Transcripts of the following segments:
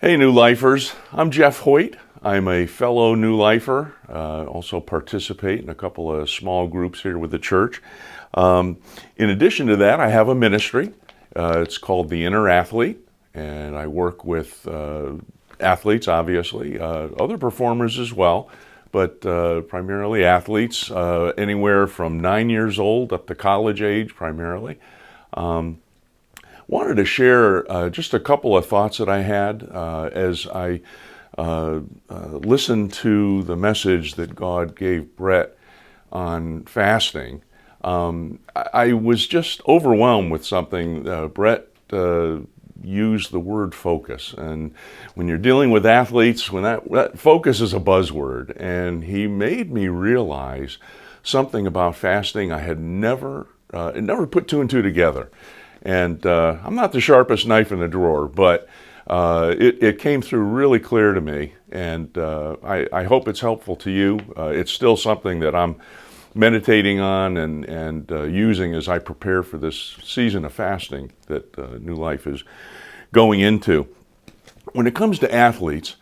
Hey, New Lifers. I'm Jeff Hoyt. I'm a fellow New Lifer. Also participate in a couple of small groups here with the church. In addition to that, I have a ministry. It's called The Inner Athlete, and I work with athletes, obviously, other performers as well, but primarily athletes, anywhere from 9 years old up to college age, primarily. Wanted to share just a couple of thoughts that I had as I listened to the message that God gave Brett on fasting. I was just overwhelmed with something. Brett used the word focus, and when you're dealing with athletes, when that focus is a buzzword, and he made me realize something about fasting I had never put two and two together. And I'm not the sharpest knife in the drawer, but it came through really clear to me, and I hope it's helpful to you. It's still something that I'm meditating on and using as I prepare for this season of fasting that New Life is going into. When it comes to athletes,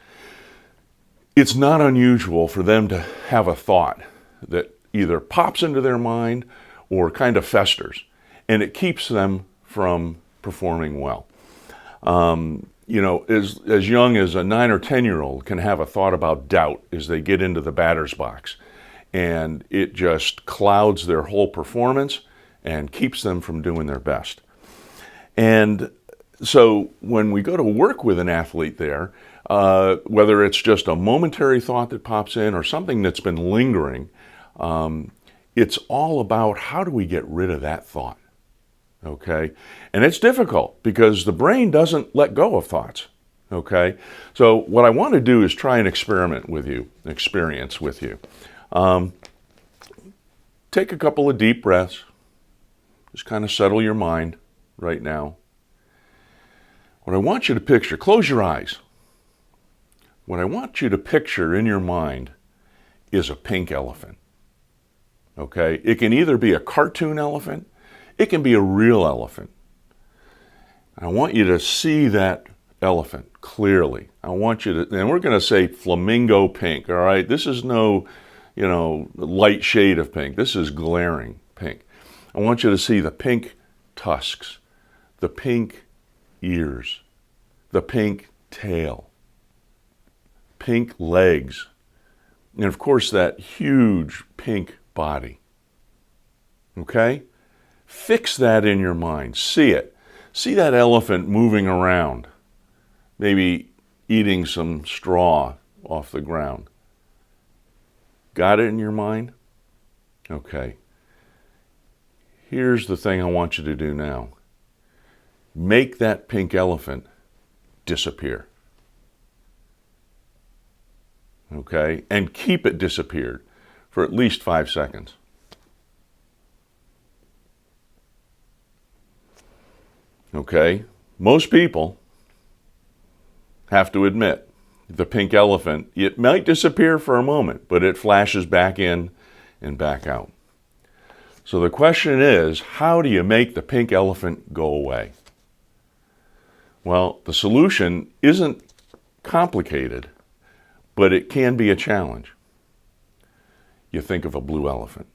it's not unusual for them to have a thought that either pops into their mind or kind of festers, and it keeps them from performing well. As young as a 9 or 10-year-old can have a thought about doubt as they get into the batter's box, and it just clouds their whole performance and keeps them from doing their best. And so when we go to work with an athlete there, whether it's just a momentary thought that pops in or something that's been lingering, it's all about how do we get rid of that thought. Okay, and it's difficult because the brain doesn't let go of thoughts. Okay, so what I want to do is try an experience with you. Take a couple of deep breaths. Just kind of settle your mind right now. What I want you to picture, close your eyes. What I want you to picture in your mind is a pink elephant. Okay, it can either be a cartoon elephant, it can be a real elephant. I want you to see that elephant clearly. I want you to, and we're going to say flamingo pink, all right? This is no, light shade of pink. This is glaring pink. I want you to see the pink tusks, the pink ears, the pink tail, pink legs, and of course that huge pink body. Okay? Fix that in your mind. See it. See that elephant moving around, maybe eating some straw off the ground. Got it in your mind? Okay. Here's the thing I want you to do now. Make that pink elephant disappear. Okay? And keep it disappeared for at least 5 seconds. Okay, most people have to admit the pink elephant, it might disappear for a moment, but it flashes back in and back out. So the question is, how do you make the pink elephant go away? Well, the solution isn't complicated, but it can be a challenge. You think of a blue elephant.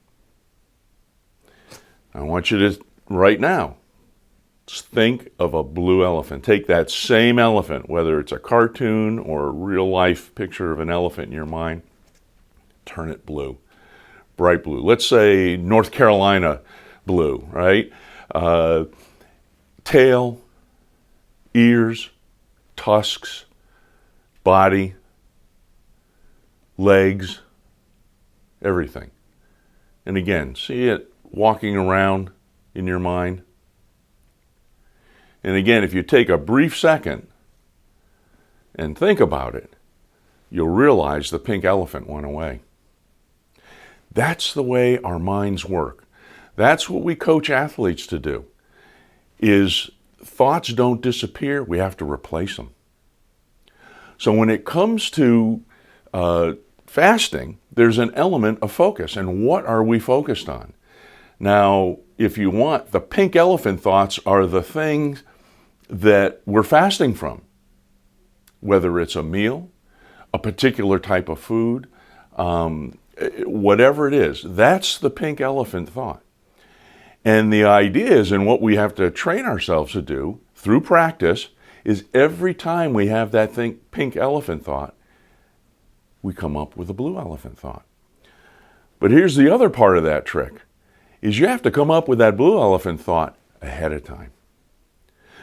I want you to, right now, think of a blue elephant. Take that same elephant, whether it's a cartoon or a real life picture of an elephant in your mind, turn it blue, bright blue. Let's say North Carolina blue, right? Tail, ears, tusks, body, legs, everything. And again, see it walking around in your mind. And again, if you take a brief second and think about it, you'll realize the pink elephant went away. That's the way our minds work. That's what we coach athletes to do, is thoughts don't disappear, we have to replace them. So when it comes to fasting, there's an element of focus. And what are we focused on? Now, if you want, the pink elephant thoughts are the things that we're fasting from. whether it's a meal, a particular type of food, whatever it is. That's the pink elephant thought. And the idea is, and what we have to train ourselves to do through practice, is every time we have that pink elephant thought, we come up with a blue elephant thought. But here's the other part of that trick, is you have to come up with that blue elephant thought ahead of time.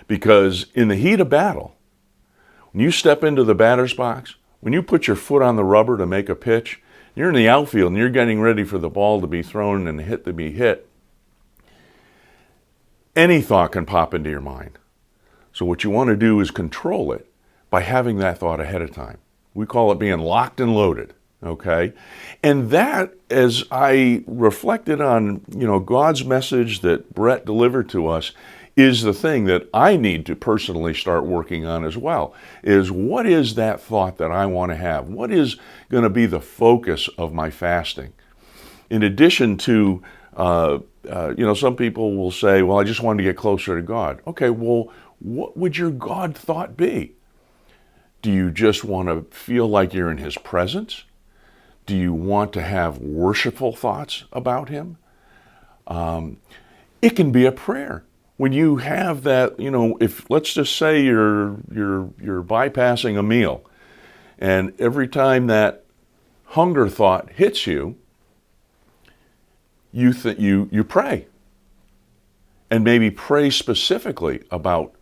Because in the heat of battle, when you step into the batter's box, when you put your foot on the rubber to make a pitch, you're in the outfield and you're getting ready for the ball to be thrown and the hit to be hit, any thought can pop into your mind. So what you want to do is control it by having that thought ahead of time. We call it being locked and loaded, okay? And that, as I reflected on, God's message that Brett delivered to us, is the thing that I need to personally start working on as well, is what is that thought that I want to have? What is going to be the focus of my fasting? In addition to, some people will say, well, I just wanted to get closer to God. Okay, well, what would your God thought be? Do you just want to feel like you're in His presence? Do you want to have worshipful thoughts about Him? It can be a prayer. When you have that, if let's just say you're bypassing a meal, and every time that hunger thought hits you, you pray, and maybe pray specifically about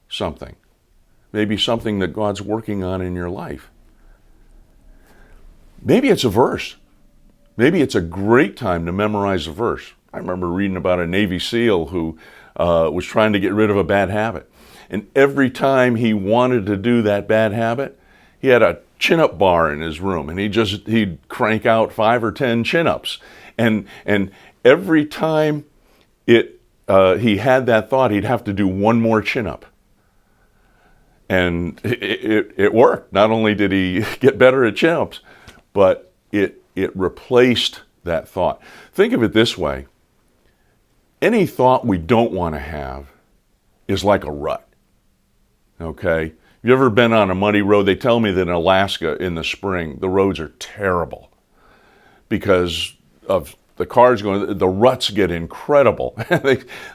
something, maybe something that God's working on in your life. Maybe it's a verse. Maybe it's a great time to memorize a verse. I remember reading about a Navy SEAL who was trying to get rid of a bad habit. And every time he wanted to do that bad habit, he had a chin-up bar in his room, and he'd crank out 5 or 10 chin-ups. And every time he had that thought, he'd have to do one more chin-up. And it worked. Not only did he get better at chin-ups, but it replaced that thought. Think of it this way. Any thought we don't want to have is like a rut, okay? Have you ever been on a muddy road? They tell me that in Alaska in the spring, the roads are terrible because of the cars going, the ruts get incredible.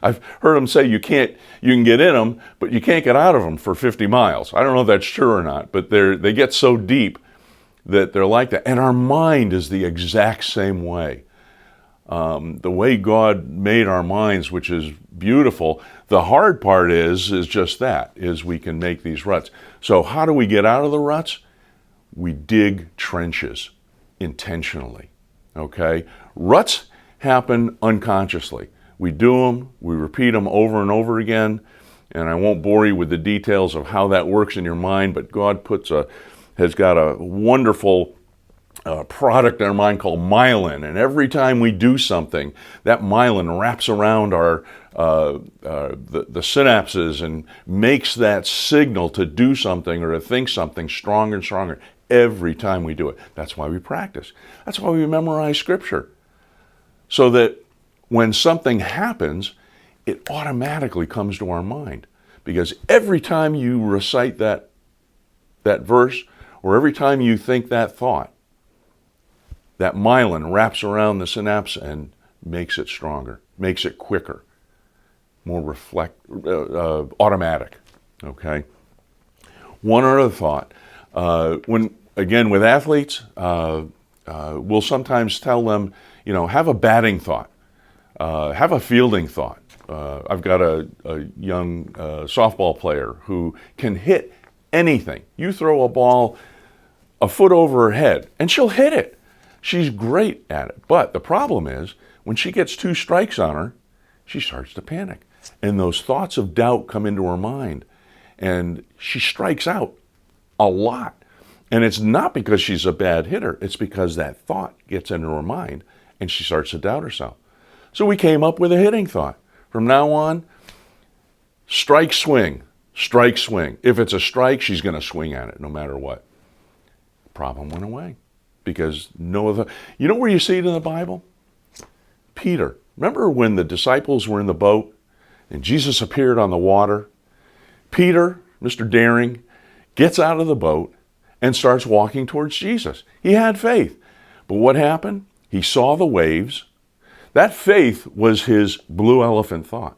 I've heard them say you can get in them, but you can't get out of them for 50 miles. I don't know if that's true or not, but they get so deep that they're like that. And our mind is the exact same way. The way God made our minds, which is beautiful. The hard part is just that, is we can make these ruts. So how do we get out of the ruts? We dig trenches intentionally, okay? Ruts happen unconsciously. We do them, we repeat them over and over again, and I won't bore you with the details of how that works in your mind, but God has got a wonderful product in our mind called myelin, and every time we do something, that myelin wraps around the synapses and makes that signal to do something or to think something stronger and stronger every time we do it. That's why we practice. That's why we memorize Scripture, so that when something happens, it automatically comes to our mind. Because every time you recite that verse, or every time you think that thought, that myelin wraps around the synapse and makes it stronger, makes it quicker, more automatic, okay? One other thought. With athletes, we'll sometimes tell them, have a batting thought, have a fielding thought. I've got a young softball player who can hit anything. You throw a ball a foot over her head, and she'll hit it. She's great at it. But the problem is, when she gets 2 strikes on her, she starts to panic. And those thoughts of doubt come into her mind. And she strikes out a lot. And it's not because she's a bad hitter. It's because that thought gets into her mind, and she starts to doubt herself. So we came up with a hitting thought. From now on, strike, swing, strike, swing. If it's a strike, she's going to swing at it no matter what. Problem went away. Because you know where you see it in the Bible? Peter. Remember when the disciples were in the boat and Jesus appeared on the water? Peter, Mr. Daring, gets out of the boat, and starts walking towards Jesus. He had faith. But what happened? He saw the waves. That faith was his blue elephant thought.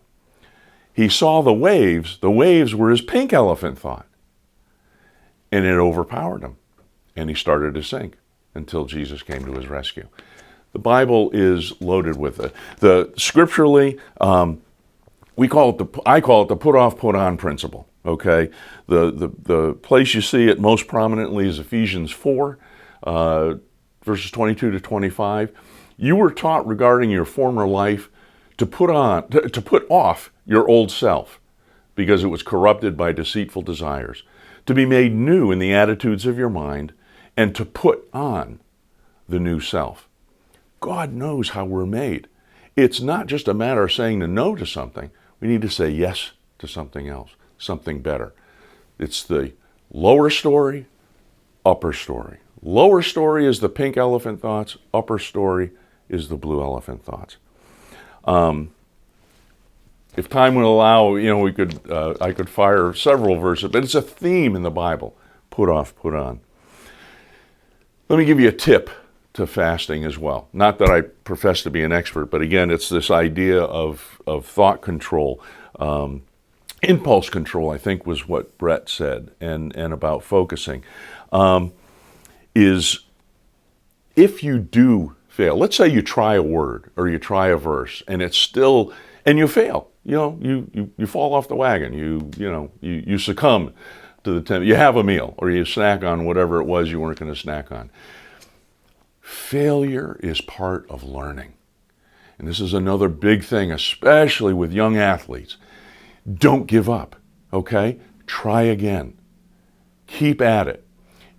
He saw the waves were his pink elephant thought. And it overpowered him. And he started to sink until Jesus came to his rescue. The Bible is loaded with it. The scripturally, I call it the put off, put on principle. Okay, the place you see it most prominently is Ephesians 4, verses 22 to 25. You were taught regarding your former life to put off your old self, because it was corrupted by deceitful desires, to be made new in the attitudes of your mind, and to put on the new self. God knows how we're made. It's not just a matter of saying no to something. We need to say yes to something else, something better. It's the lower story, upper story. Lower story is the pink elephant thoughts. Upper story is the blue elephant thoughts. If time would allow, I could fire several verses, but it's a theme in the Bible. Put off, put on. Let me give you a tip to fasting as well. Not that I profess to be an expert, but again, it's this idea of thought control. Impulse control, I think, was what Brett said, and about focusing, is if you do fail, let's say you try a word or you try a verse and and you fail, you fall off the wagon, you succumb to the temptation, you have a meal or you snack on whatever it was you weren't going to snack on. Failure is part of learning. And this is another big thing, especially with young athletes. Don't give up, okay? Try again. Keep at it.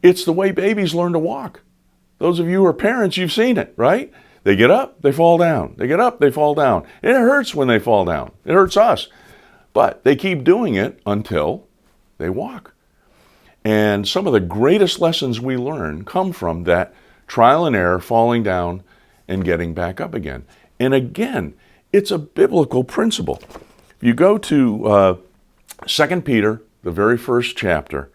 It's the way babies learn to walk. Those of you who are parents, you've seen it, right? They get up, they fall down. They get up, they fall down. And it hurts when they fall down. It hurts us. But they keep doing it until they walk. And some of the greatest lessons we learn come from that trial and error, falling down and getting back up again. And again, it's a biblical principle. If you go to 2 Peter, the very first chapter,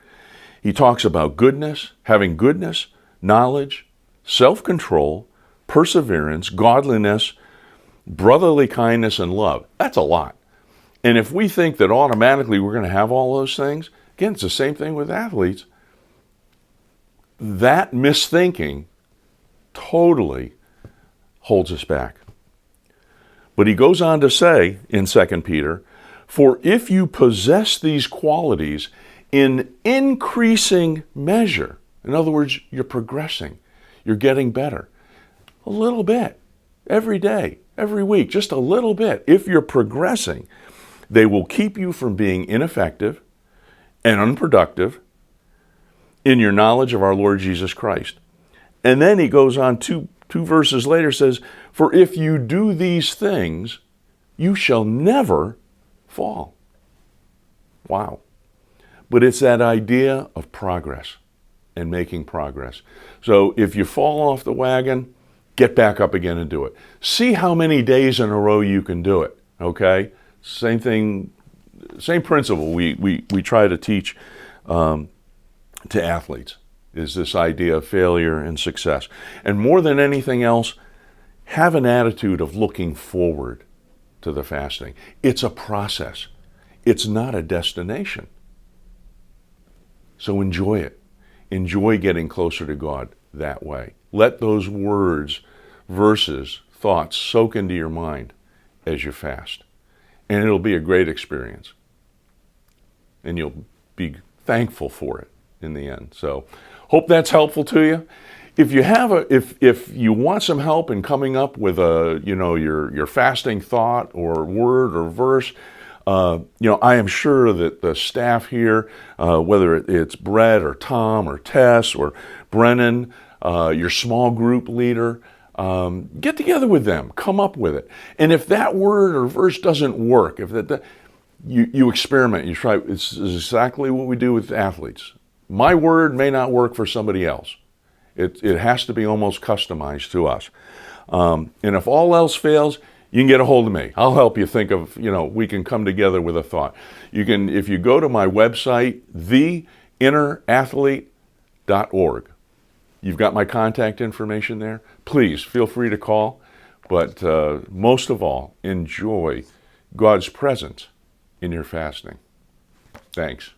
he talks about goodness, having goodness, knowledge, self-control, perseverance, godliness, brotherly kindness, and love. That's a lot. And if we think that automatically we're going to have all those things, again, it's the same thing with athletes. That misthinking totally holds us back. But he goes on to say in 2 Peter, for if you possess these qualities in increasing measure, in other words, you're progressing, you're getting better, a little bit, every day, every week, just a little bit. If you're progressing, they will keep you from being ineffective and unproductive in your knowledge of our Lord Jesus Christ. And then he goes on two verses later, says, for if you do these things, you shall never fall. Wow. But it's that idea of progress and making progress. So if you fall off the wagon, get back up again and do it. See how many days in a row you can do it, okay? Same thing, same principle we try to teach to athletes, is this idea of failure and success. And more than anything else, have an attitude of looking forward to the fasting. It's a process. It's not a destination. So enjoy it. Enjoy getting closer to God that way. Let those words, verses, thoughts soak into your mind as you fast. And it'll be a great experience. And you'll be thankful for it in the end. So hope that's helpful to you. If you have if you want some help in coming up with your fasting thought or word or verse, I am sure that the staff here, whether it's Brett or Tom or Tess or Brennan, your small group leader, get together with them, come up with it. And if that word or verse doesn't work, if you experiment, you try. It's exactly what we do with athletes. My word may not work for somebody else. It has to be almost customized to us. And if all else fails, you can get a hold of me. I'll help you think of, we can come together with a thought. You can, if you go to my website, innerathlete.org. You've got my contact information there. Please feel free to call, but most of all, enjoy God's presence in your fasting. Thanks.